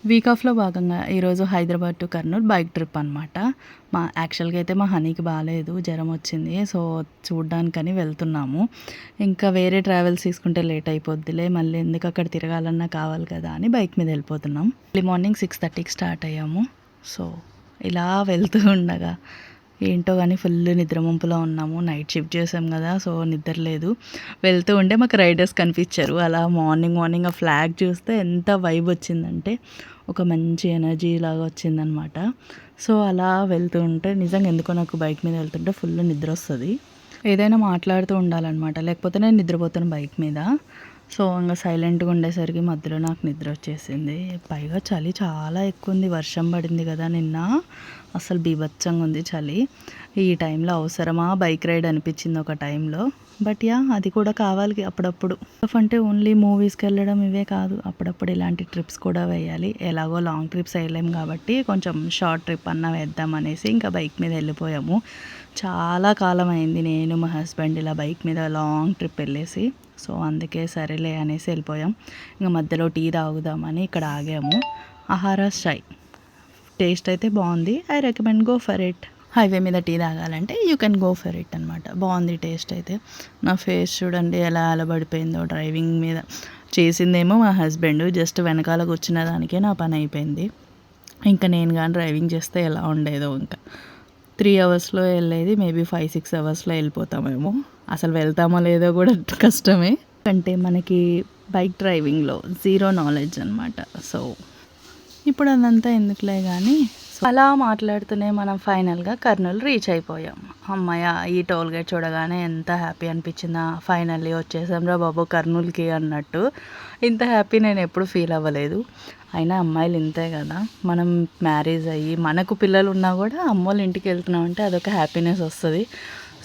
Week ఆఫ్‌లో భాగంగా ఈరోజు Hyderabad to Kurnool bike trip అనమాట. యాక్చువల్‌గా అయితే మా హనీకి బాలేదు. జ్వరం వచ్చింది. సో, చూడ్డానికని వెళ్తున్నాము. ఇంకా వేరే ట్రావెల్స్ తీసుకుంటే లేట్ అయిపోద్దిలే. మళ్ళీ ఎందుకు అక్కడ తిరగాలన్నా కావాలి కదా అని బైక్ మీద వెళ్ళిపోతున్నాం. ఎర్లీ మార్నింగ్ 6:30కి స్టార్ట్ అయ్యాము. సో, ఇలా వెళ్తూ ఉండగా ఏంటో గానీ ఫుల్ నిద్రమొంపులో ఉన్నాము. నైట్ షిఫ్ట్ చేసాం కదా! సో, నిద్ర లేదు. వెళ్తూ ఉంటే మాకు రైడర్స్ కనిపించారు. అలా మార్నింగ్ ఆ ఫ్లాగ్ చూస్తే ఎంత వైబ్ వచ్చిందంటే ఒక మంచి ఎనర్జీ లాగా వచ్చిందనమాట. సో, అలా వెళ్తూ ఉంటే నిజంగా ఎందుకో నాకు బైక్ మీద వెళ్తుంటే ఫుల్ నిద్ర వస్తుంది. ఏదైనా మాట్లాడుతూ ఉండాలన్నమాట. లేకపోతే నేను నిద్రపోతాను బైక్ మీద. సో, ఇంక సైలెంట్‌గా ఉండేసరికి మధ్యలో నాకు నిద్ర వచ్చేసింది. పైగా చలి చాలా ఎక్కువ ఉంది. వర్షం పడింది కదా నిన్న. అసలు బీభత్సంగా ఉంది చలి. ఈ టైంలో అవసరమా బైక్ రైడ్ అనిపించింది ఒక టైంలో. బట్ అది కూడా కావాలి అప్పుడప్పుడు. అంటే ఓన్లీ మూవీస్కి వెళ్ళడం ఇవే కాదు, అప్పుడప్పుడు ఇలాంటి ట్రిప్స్ కూడా వేయాలి. ఎలాగో లాంగ్ ట్రిప్స్ వేయలేం కాబట్టి కొంచెం షార్ట్ ట్రిప్ అన్నా వేద్దాం అనేసి ఇంకా బైక్ మీద వెళ్ళిపోయాము. చాలా కాలం అయింది నేను మా హస్బెండ్ ఇలా బైక్ మీద లాంగ్ ట్రిప్ వెళ్ళేసి. సో, అందుకే సరేలే అనేసి వెళ్ళిపోయాం. ఇంకా మధ్యలో టీ తాగుదామని ఇక్కడ ఆగాము. ఆహారాస్ చాయ్ టేస్ట్ అయితే బాగుంది. I recommend go for it. Highway మీద టీ తాగాలంటే you can go for it అనమాట. బాగుంది టేస్ట్ అయితే. నా ఫేస్ చూడండి ఎలా అలబడిపోయిందో డ్రైవింగ్ మీద. చేసిందేమో మా హస్బెండ్, జస్ట్ వెనకాల కూర్చున్న దానికే నా పని అయిపోయింది. ఇంకా నేను కానీ డ్రైవింగ్ చేస్తే ఎలా ఉండేదో. ఇంకా 3 అవర్స్లో వెళ్ళేది మేబీ 5-6 అవర్స్లో వెళ్ళిపోతామేమో. అసలు వెళ్తామో లేదో కూడా కష్టమే. అంటే మనకి బైక్ డ్రైవింగ్లో జీరో నాలెడ్జ్ అనమాట. సో, ఇప్పుడు అదంతా ఎందుకులే కానీ అలా మాట్లాడుతూనే మనం ఫైనల్గా కర్నూలు రీచ్ అయిపోయాం. అమ్మయ్య, ఈ టోల్ గేట్ చూడగానే ఎంత హ్యాపీ అనిపించిందా, ఫైనల్లీ వచ్చేసాం రా బాబు కర్నూలుకి అన్నట్టు. ఇంత హ్యాపీ నేను ఎప్పుడు ఫీల్ అవ్వలేదు. అయినా అమ్మాయిలు ఇంతే కదా, మనం మ్యారేజ్ అయ్యి మనకు పిల్లలు ఉన్నా కూడా అమ్మోళ్ళ ఇంటికి వెళ్తున్నామంటే అదొక హ్యాపీనెస్ వస్తుంది.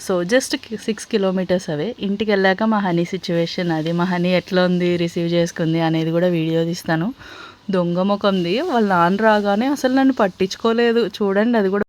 సో, జస్ట్ 6 కిలోమీటర్స్ అవే. ఇంటికి వెళ్ళాక మా హనీ సిచ్యువేషన్ అది. మా హనీ ఎట్లా ఉంది, రిసీవ్ చేసుకుంది అనేది కూడా వీడియో తీస్తాను. దొంగ ముఖంది. వాళ్ళ నాన్న రాగానే అసలు నన్ను పట్టించుకోలేదు చూడండి. అది కూడా